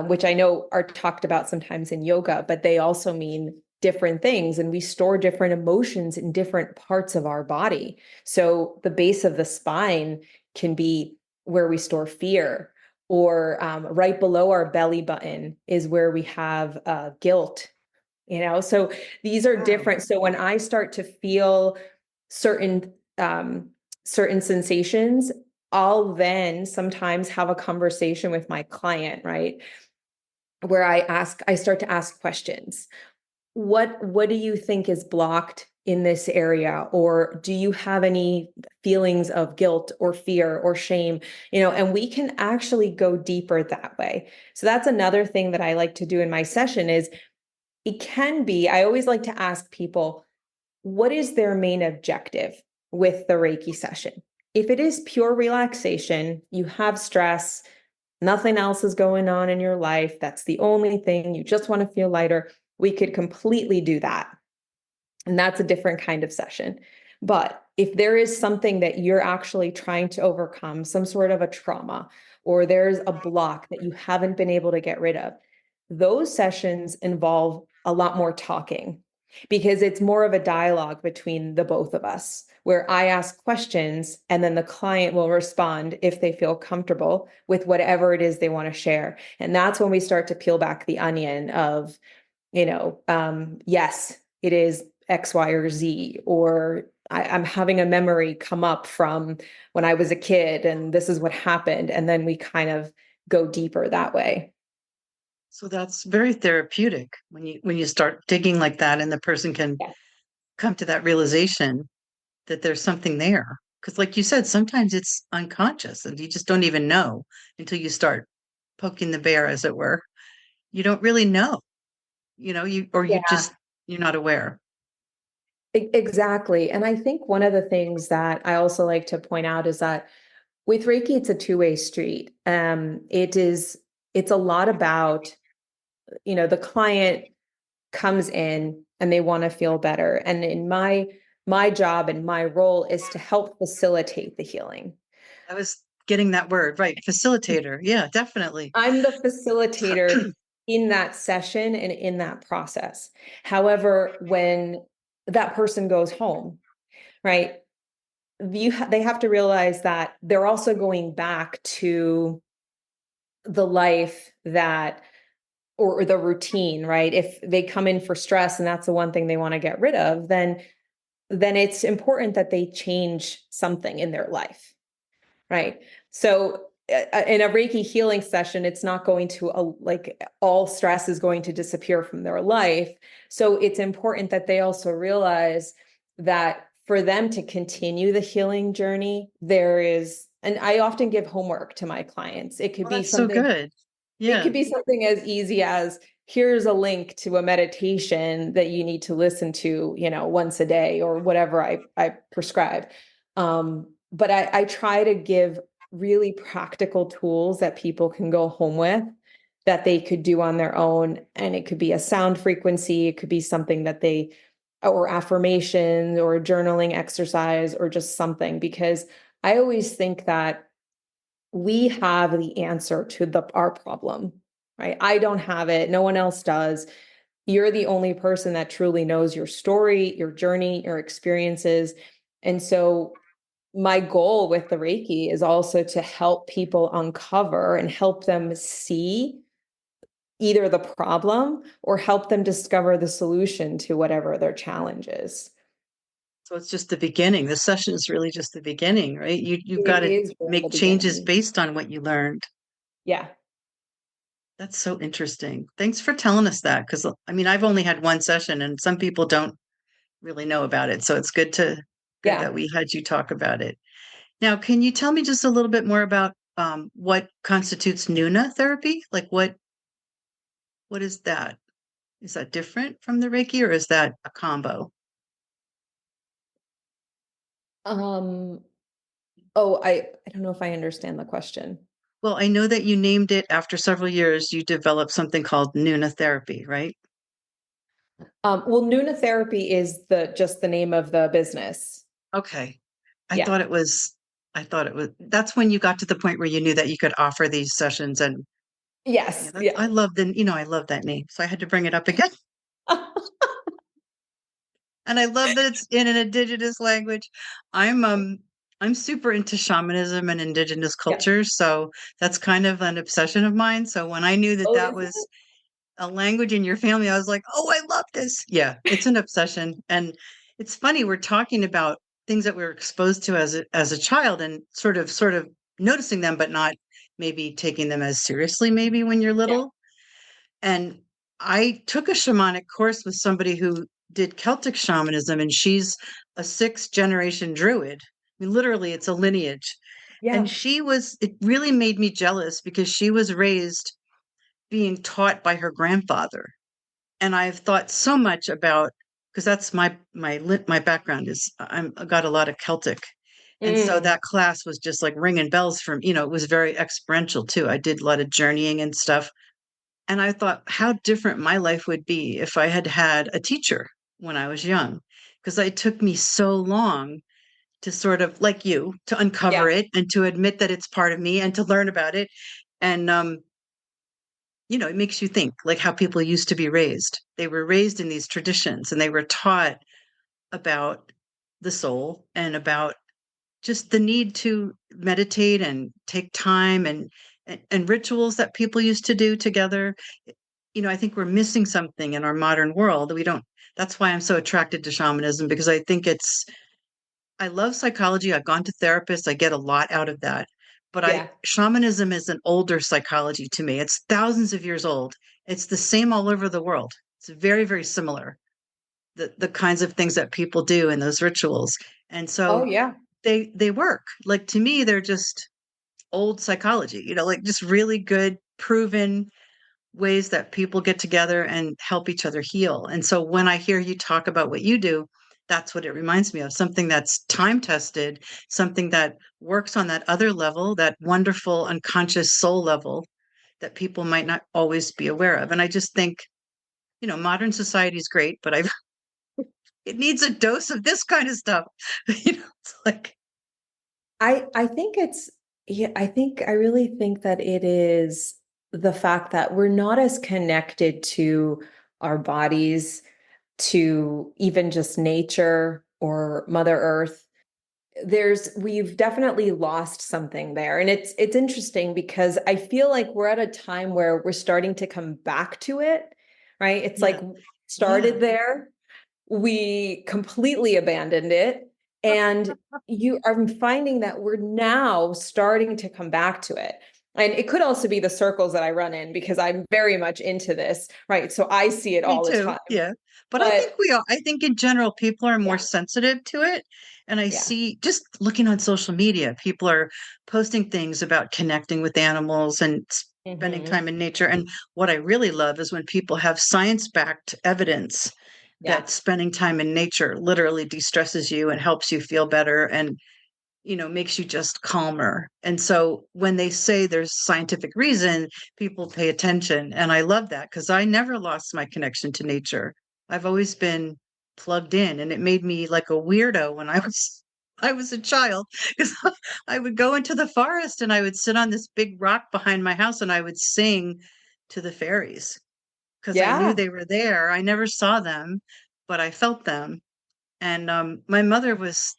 [SPEAKER 2] which I know are talked about sometimes in yoga, but they also mean different things. And we store different emotions in different parts of our body. So the base of the spine can be where we store fear, or right below our belly button is where we have guilt. So these are
[SPEAKER 1] Wow.
[SPEAKER 2] different. So when I start to feel certain um, certain sensations, I'll then sometimes have a conversation with my client, right? Where I start to ask questions. What do you think is blocked in this area? Or do you have any feelings of guilt or fear or shame? And we can actually go deeper that way. So that's another thing that I like to do in my session is it can be, I always like to ask people, what is their main objective with the Reiki session? If it is pure relaxation, you have stress, nothing else is going on in your life, that's the only thing, you just want to feel lighter, we could completely do that. And that's a different kind of session. But if there is something that you're actually trying to overcome, some sort of a trauma, or there's a block that you haven't been able to get rid of, those sessions involve a lot more talking because it's more of a dialogue between the both of us, where I ask questions and then the client will respond if they feel comfortable with whatever it is they want to share. And that's when we start to peel back the onion of, yes, it is X, Y, or Z, or I'm having a memory come up from when I was a kid and this is what happened. And then we kind of go deeper that way.
[SPEAKER 1] So that's very therapeutic when you start digging like that and the person can
[SPEAKER 2] Yeah.
[SPEAKER 1] come to that realization that there's something there. Because like you said, sometimes it's unconscious and you just don't even know until you start poking the bear, as it were. You don't really know, you
[SPEAKER 2] Yeah,
[SPEAKER 1] just you're not aware.
[SPEAKER 2] exactly. And I think one of the things that I also like to point out is that with Reiki, it's a two-way street. It's a lot about, the client comes in and they want to feel better. And in my job and my role is to help facilitate the healing.
[SPEAKER 1] I was getting that word right. Facilitator. Yeah, definitely.
[SPEAKER 2] I'm the facilitator in that session and in that process. However, when that person goes home, right, they have to realize that they're also going back to the life that or the routine, right? If they come in for stress and that's the one thing they want to get rid of, then it's important that they change something in their life, right? So in a Reiki healing session, it's not going to like all stress is going to disappear from their life. So it's important that they also realize that for them to continue the healing journey, there is, and I often give homework to my clients.
[SPEAKER 1] Well, that's so good.
[SPEAKER 2] It
[SPEAKER 1] Yeah.
[SPEAKER 2] could be something as easy as here's a link to a meditation that you need to listen to, once a day or whatever I prescribe. But I try to give really practical tools that people can go home with that they could do on their own. And it could be a sound frequency, it could be something that or affirmation or a journaling exercise or just something, because I always think that we have the answer to our problem, right? I don't have it. No one else does. You're the only person that truly knows your story, your journey, your experiences. And so my goal with the Reiki is also to help people uncover and help them see either the problem or help them discover the solution to whatever their challenge is.
[SPEAKER 1] So it's just the beginning. The session is really just the beginning, right? You've got
[SPEAKER 2] It
[SPEAKER 1] to
[SPEAKER 2] is just the
[SPEAKER 1] make changes
[SPEAKER 2] beginning.
[SPEAKER 1] based on what you learned.
[SPEAKER 2] Yeah.
[SPEAKER 1] That's so interesting. Thanks for telling us that. Because I mean, I've only had one session, and some people don't really know about it. So it's good
[SPEAKER 2] Yeah.
[SPEAKER 1] that we had you talk about it. Now, can you tell me just a little bit more about what constitutes Nuna therapy? Like what is that? Is that different from the Reiki, or is that a combo?
[SPEAKER 2] Um, oh, I don't know if I understand the question.
[SPEAKER 1] Well, I know that you named it after several years. You developed something called Nuna Therapy, right?
[SPEAKER 2] Well, Nuna Therapy is just the name of the business.
[SPEAKER 1] Okay. I
[SPEAKER 2] Yeah.
[SPEAKER 1] thought it was, that's when you got to the point where you knew that you could offer these sessions. And yeah,
[SPEAKER 2] Yes. Yeah.
[SPEAKER 1] I love that name. So I had to bring it up again. And I love that it's in an indigenous language. I'm, um, I'm super into shamanism and indigenous
[SPEAKER 2] Yeah.
[SPEAKER 1] cultures. So that's kind of an obsession of mine. So when I knew that
[SPEAKER 2] Oh,
[SPEAKER 1] that
[SPEAKER 2] is
[SPEAKER 1] was a language in your family, I was like, oh, I love this. Yeah, it's an obsession. And it's funny, we're talking about things that we were exposed to as a child and sort of noticing them, but not maybe taking them as seriously, maybe when you're
[SPEAKER 2] yeah.
[SPEAKER 1] little. And I took a shamanic course with somebody who did Celtic shamanism, and she's a sixth generation druid. I mean, literally, it's a lineage. And
[SPEAKER 2] Yeah.
[SPEAKER 1] it really made me jealous because she was raised being taught by her grandfather. And I've thought so much about, because that's my background is I got a lot of Celtic. And so
[SPEAKER 2] Mm,
[SPEAKER 1] that class was just like ringing bells from, it was very experiential too. I did a lot of journeying and stuff. And I thought how different my life would be if I had had a teacher when I was young, because it took me so long to sort of like you to uncover
[SPEAKER 2] yeah.
[SPEAKER 1] it and to admit that it's part of me and to learn about it. And it makes you think like how people used to be raised. They were raised in these traditions and they were taught about the soul and about just the need to meditate and take time and rituals that people used to do together. I think we're missing something in our modern world. We don't That's why I'm so attracted to shamanism, because I love psychology. I've gone to therapists. I get a lot out of that. But
[SPEAKER 2] Yeah.
[SPEAKER 1] shamanism is an older psychology to me. It's thousands of years old. It's the same all over the world. It's very, very similar. The kinds of things that people do in those rituals. And
[SPEAKER 2] Oh,
[SPEAKER 1] so
[SPEAKER 2] yeah.
[SPEAKER 1] they work. Like to me, they're just old psychology, like just really good, proven ways that people get together and help each other heal. And so when I hear you talk about what you do, that's what it reminds me of, something that's time tested, something that works on that other level, that wonderful unconscious soul level that people might not always be aware of. And I just think, modern society is great, but it needs a dose of this kind of stuff. It's like,
[SPEAKER 2] I think it's yeah, I really think that it is the fact that we're not as connected to our bodies, to even just nature or Mother Earth. We've definitely lost something there. And it's interesting because I feel like we're at a time where we're starting to come back to it, right? It's
[SPEAKER 1] yeah,
[SPEAKER 2] like
[SPEAKER 1] yeah.
[SPEAKER 2] started there, we completely abandoned it. And I'm finding that we're now starting to come back to it. And it could also be the circles that I run in because I'm very much into this, right? So I see it
[SPEAKER 1] Me
[SPEAKER 2] all the
[SPEAKER 1] too.
[SPEAKER 2] time.
[SPEAKER 1] Yeah. But I think
[SPEAKER 2] But
[SPEAKER 1] we are. I think in general, people are more
[SPEAKER 2] yeah,
[SPEAKER 1] sensitive to it. And I
[SPEAKER 2] yeah.
[SPEAKER 1] see just looking on social media, people are posting things about connecting with animals and spending
[SPEAKER 2] Hmm.
[SPEAKER 1] time in nature. And what I really love is when people have science-backed evidence
[SPEAKER 2] Yeah.
[SPEAKER 1] that spending time in nature literally de-stresses you and helps you feel better and makes you just calmer. And so when they say there's scientific reason, people pay attention. And I love that because I never lost my connection to nature. I've always been plugged in, and it made me like a weirdo when I was a child, because I would go into the forest and I would sit on this big rock behind my house and I would sing to the fairies because I knew
[SPEAKER 2] Yeah.
[SPEAKER 1] they were there. I never saw them, but I felt them. And my mother was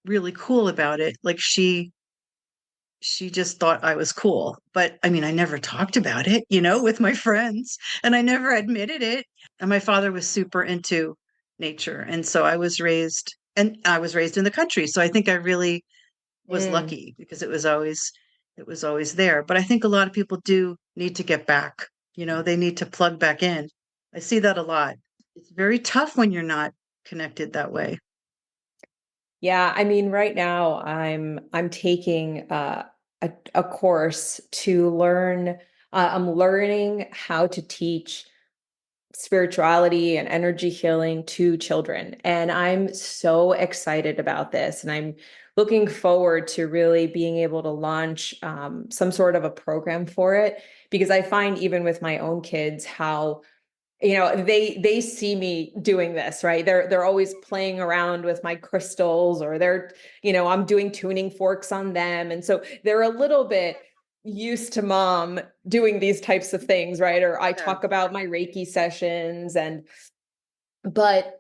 [SPEAKER 1] really cool about it. Like she just thought I was cool. But I mean, I never talked about it, with my friends, and I never admitted it. And my father was super into nature. And so I was raised in the country. So I think I really was
[SPEAKER 2] Mm.
[SPEAKER 1] lucky because it was always there. But I think a lot of people do need to get back. They need to plug back in. I see that a lot. It's very tough when you're not connected that way.
[SPEAKER 2] Yeah, I mean, right now I'm taking a course to learn. I'm learning how to teach spirituality and energy healing to children, and I'm so excited about this. And I'm looking forward to really being able to launch some sort of a program for it because I find even with my own kids how they see me doing this, right? They're always playing around with my crystals, or I'm doing tuning forks on them, and so they're a little bit used to mom doing these types of things, right? Or I
[SPEAKER 1] Yeah.
[SPEAKER 2] talk about my Reiki sessions. And but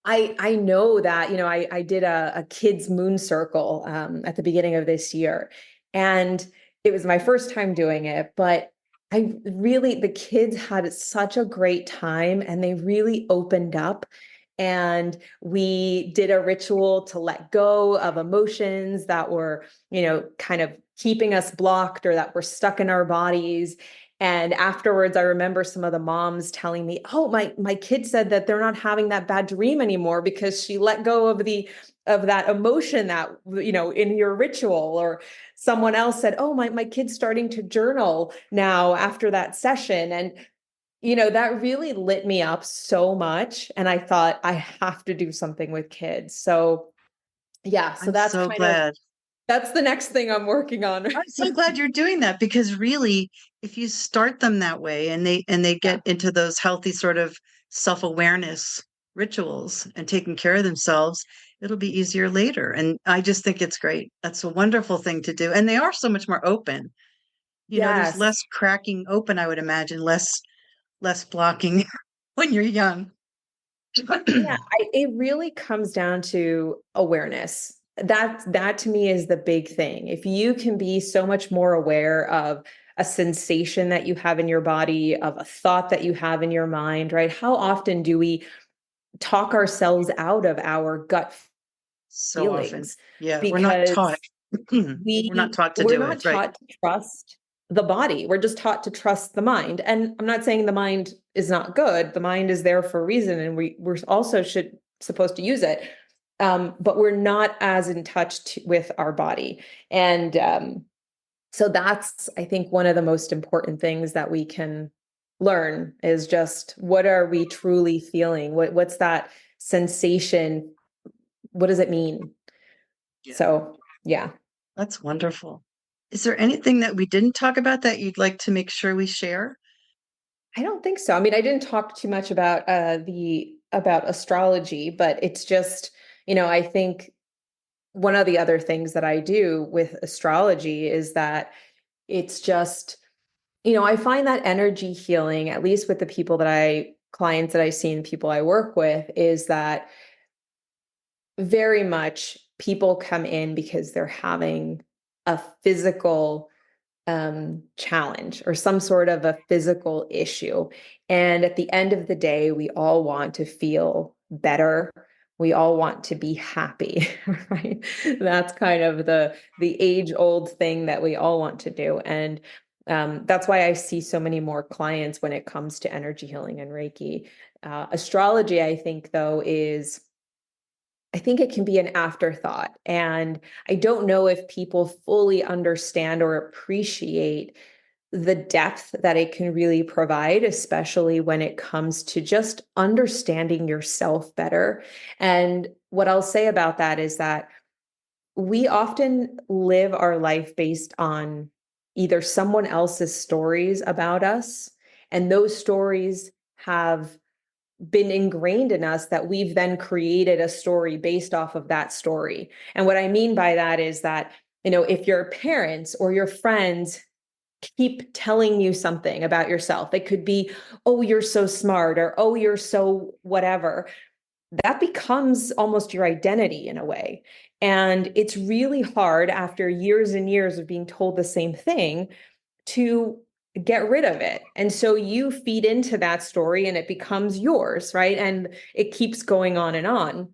[SPEAKER 2] I know that, I did a kids moon circle at the beginning of this year, and it was my first time doing it, but the kids had such a great time and they really opened up. And we did a ritual to let go of emotions that were, kind of keeping us blocked or that were stuck in our bodies. And afterwards, I remember some of the moms telling me, "Oh, my kid said that they're not having that bad dream anymore because she let go of that emotion that in your ritual." Or someone else said, "Oh, my kid's starting to journal now after that session." And that really lit me up so much. And I thought I have to do something with kids. So yeah, so
[SPEAKER 1] I'm so glad.
[SPEAKER 2] that's the next thing I'm working on.
[SPEAKER 1] I'm so glad you're doing that, because really, if you start them that way and they get
[SPEAKER 2] Yeah.
[SPEAKER 1] into those healthy sort of self-awareness rituals and taking care of themselves, it'll be easier later. And I just think it's great. That's a wonderful thing to do. And they are so much more open. There's
[SPEAKER 2] Yes.
[SPEAKER 1] less cracking open, I would imagine, less blocking when you're young.
[SPEAKER 2] Yeah, it really comes down to awareness. That to me is the big thing. If you can be so much more aware of a sensation that you have in your body, of a thought that you have in your mind, right? How often do we talk ourselves out of our gut
[SPEAKER 1] So often.
[SPEAKER 2] feelings
[SPEAKER 1] Yeah, we're not taught.
[SPEAKER 2] because
[SPEAKER 1] We're not taught to
[SPEAKER 2] we're
[SPEAKER 1] do it,
[SPEAKER 2] not
[SPEAKER 1] right?
[SPEAKER 2] taught to trust the body. We're just taught to trust the mind. And I'm not saying the mind is not good. The mind is there for a reason, and we're also should supposed to use it. But we're not as in touch with our body. And so that's, I think, one of the most important things that we can learn is just what are we truly feeling? What's that sensation? What does it mean?
[SPEAKER 1] Yeah,
[SPEAKER 2] So yeah.
[SPEAKER 1] that's wonderful. Is there anything that we didn't talk about that you'd like to make sure we share?
[SPEAKER 2] I don't think so. I mean, I didn't talk too much about the about astrology, but it's just, I think one of the other things that I do with astrology is that it's just, I find that energy healing, at least with the clients that I see and people I work with, is that very much people come in because they're having a physical challenge or some sort of a physical issue. And at the end of the day, we all want to feel better. We all want to be happy, right? That's kind of the age old thing that we all want to do. And that's why I see so many more clients when it comes to energy healing and Reiki. Astrology, I think, though, I think it can be an afterthought. And I don't know if people fully understand or appreciate the depth that it can really provide, especially when it comes to just understanding yourself better. And what I'll say about that is that we often live our life based on either someone else's stories about us, and those stories have been ingrained in us that we've then created a story based off of that story. And what I mean by that is that, if your parents or your friends keep telling you something about yourself, it could be, oh, you're so smart, or oh, you're so whatever, that becomes almost your identity in a way. And it's really hard after years and years of being told the same thing to get rid of it. And so you feed into that story and it becomes yours, right? And it keeps going on and on.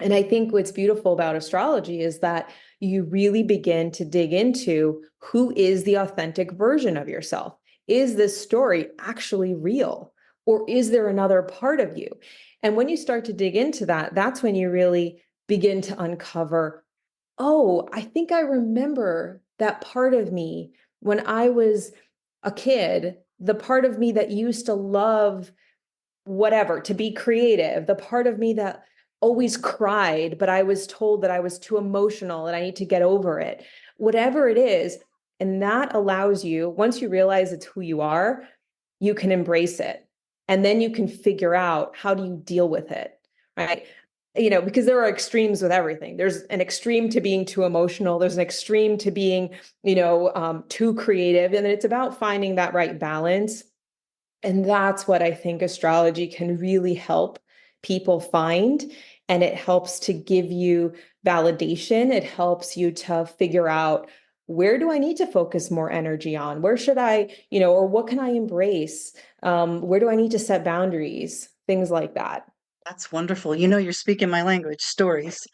[SPEAKER 2] And I think what's beautiful about astrology is that you really begin to dig into who is the authentic version of yourself. Is this story actually real? Or is there another part of you? And when you start to dig into that, that's when you really begin to uncover, oh, I think I remember that part of me when I was a kid, the part of me that used to love whatever, to be creative, the part of me that always cried, but I was told that I was too emotional and I need to get over it, whatever it is. And that allows you, once you realize it's who you are, you can embrace it. And then you can figure out how do you deal with it, right? Because there are extremes with everything. There's an extreme to being too emotional. There's an extreme to being, too creative. And it's about finding that right balance. And that's what I think astrology can really help people find. And it helps to give you validation. It helps you to figure out, where do I need to focus more energy on? Where should I, or what can I embrace? Where do I need to set boundaries? Things like that.
[SPEAKER 1] That's wonderful. You're speaking my language, stories.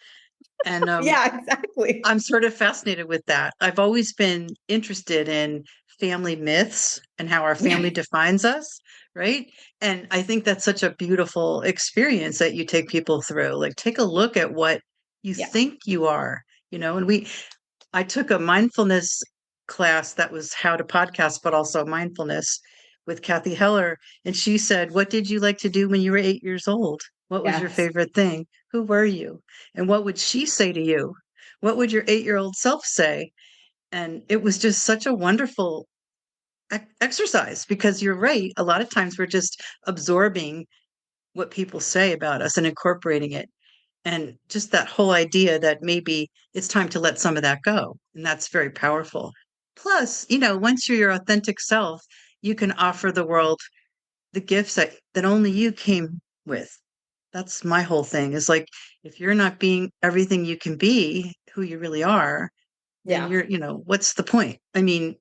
[SPEAKER 1] And
[SPEAKER 2] Yeah, exactly.
[SPEAKER 1] I'm sort of fascinated with that. I've always been interested in family myths and how our
[SPEAKER 2] Yeah.
[SPEAKER 1] family defines us, right? And I think that's such a beautiful experience that you take people through. Like, take a look at what you
[SPEAKER 2] Yeah.
[SPEAKER 1] think you are, and I took a mindfulness class that was how to podcast, but also mindfulness with Kathy Heller. And she said, what did you like to do when you were 8 years old? What was your
[SPEAKER 2] Yes.
[SPEAKER 1] favorite thing? Who were you? And what would she say to you? What would your 8-year-old self say? And it was just such a wonderful exercise because you're right. A lot of times we're just absorbing what people say about us and incorporating it. And just that whole idea that maybe it's time to let some of that go. And that's very powerful. Plus, once you're your authentic self, you can offer the world the gifts that only you came with. That's my whole thing is like, if you're not being everything you can be, who you really are, then
[SPEAKER 2] Yeah.
[SPEAKER 1] what's the point? I mean,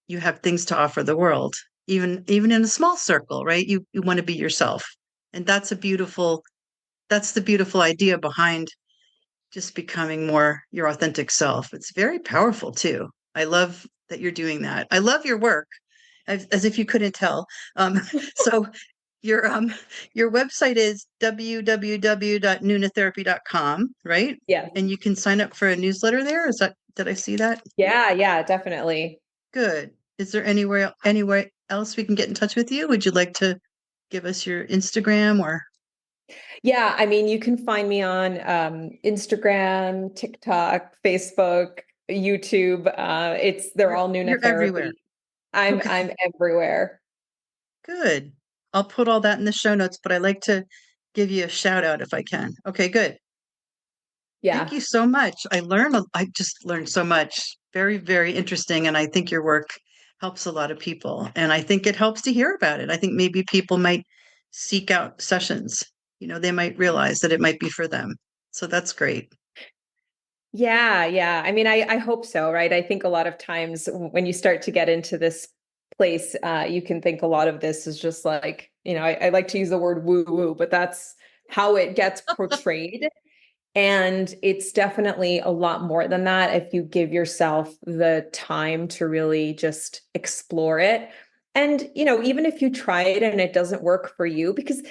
[SPEAKER 1] you have things to offer the world, even in a small circle, right? You want to be yourself. And that's the beautiful idea behind just becoming more your authentic self. It's very powerful too. I love that you're doing that. I love your work, as if you couldn't tell. So your your website is www.nunatherapy.com, right?
[SPEAKER 2] Yeah.
[SPEAKER 1] And you can sign up for a newsletter there. Did I see that?
[SPEAKER 2] Yeah, yeah, definitely.
[SPEAKER 1] Good. Is there anywhere else we can get in touch with you? Would you like to give us your Instagram or
[SPEAKER 2] Yeah, I mean, you can find me on Instagram, TikTok, Facebook, YouTube. They're all Nuna
[SPEAKER 1] you're everywhere?
[SPEAKER 2] Therapy. I'm
[SPEAKER 1] Okay,
[SPEAKER 2] I'm everywhere.
[SPEAKER 1] good. I'll put all that in the show notes, but I like to give you a shout out if I can. Okay, good. Thank
[SPEAKER 2] Yeah.
[SPEAKER 1] you so much. I just learned so much. Very, very interesting. And I think your work helps a lot of people. And I think it helps to hear about it. I think maybe people might seek out sessions. They might realize that it might be for them. So that's great.
[SPEAKER 2] Yeah, yeah. I mean, I hope so, right? I think a lot of times when you start to get into this place, you can think a lot of this is just like, I like to use the word woo woo, but that's how it gets portrayed. And it's definitely a lot more than that if you give yourself the time to really just explore it. And, even if you try it and it doesn't work for you, because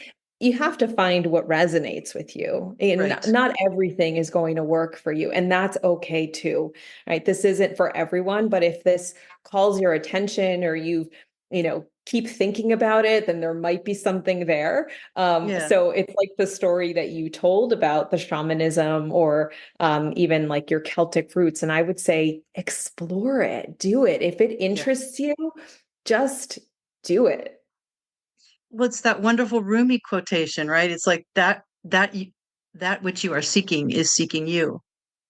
[SPEAKER 2] you have to find what resonates with you. And
[SPEAKER 1] Right.
[SPEAKER 2] not everything is going to work for you. And that's okay too, right? This isn't for everyone, but if this calls your attention or keep thinking about it, then there might be something there.
[SPEAKER 1] Yeah.
[SPEAKER 2] So it's like the story that you told about the shamanism or even like your Celtic roots. And I would say explore it, do it. If it
[SPEAKER 1] Yeah.
[SPEAKER 2] interests you, just do it.
[SPEAKER 1] What's that wonderful Rumi quotation, right? It's like that which you are seeking is seeking you.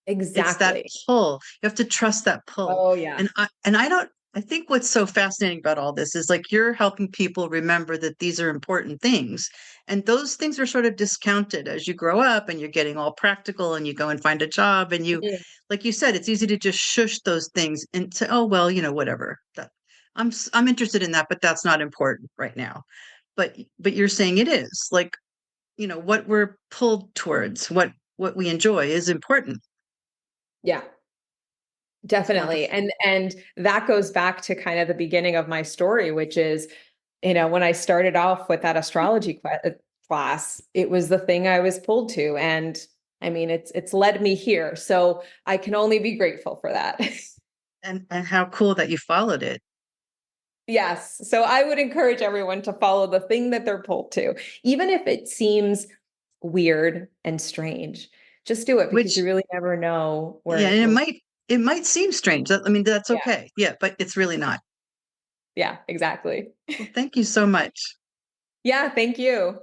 [SPEAKER 1] It's that
[SPEAKER 2] Exactly.
[SPEAKER 1] pull. You have to trust that pull.
[SPEAKER 2] Oh, yeah.
[SPEAKER 1] And I don't I think what's so fascinating about all this is like you're helping people remember that these are important things. And those things are sort of discounted as you grow up and you're getting all practical and you go and find a job and
[SPEAKER 2] Mhm.
[SPEAKER 1] like you said, it's easy to just shush those things and say, oh well, whatever. I'm interested in that, but that's not important right now. But you're saying it is. Like, what we're pulled towards, what we enjoy is important.
[SPEAKER 2] Yeah,
[SPEAKER 1] It's
[SPEAKER 2] definitely.
[SPEAKER 1] wonderful.
[SPEAKER 2] And that goes back to kind of the beginning of my story, which is, when I started off with that astrology class, it was the thing I was pulled to. And I mean, it's led me here. So I can only be grateful for that.
[SPEAKER 1] And how cool that you followed it.
[SPEAKER 2] Yes. So I would encourage everyone to follow the thing that they're pulled to, even if it seems weird and strange. Just do it because you
[SPEAKER 1] Which,
[SPEAKER 2] really never know
[SPEAKER 1] yeah,
[SPEAKER 2] where
[SPEAKER 1] and
[SPEAKER 2] you'll.
[SPEAKER 1] it might seem strange. I mean, that's
[SPEAKER 2] Yeah.
[SPEAKER 1] okay. Yeah, but it's really not.
[SPEAKER 2] Yeah, exactly.
[SPEAKER 1] Well, thank you so much.
[SPEAKER 2] Yeah, thank you.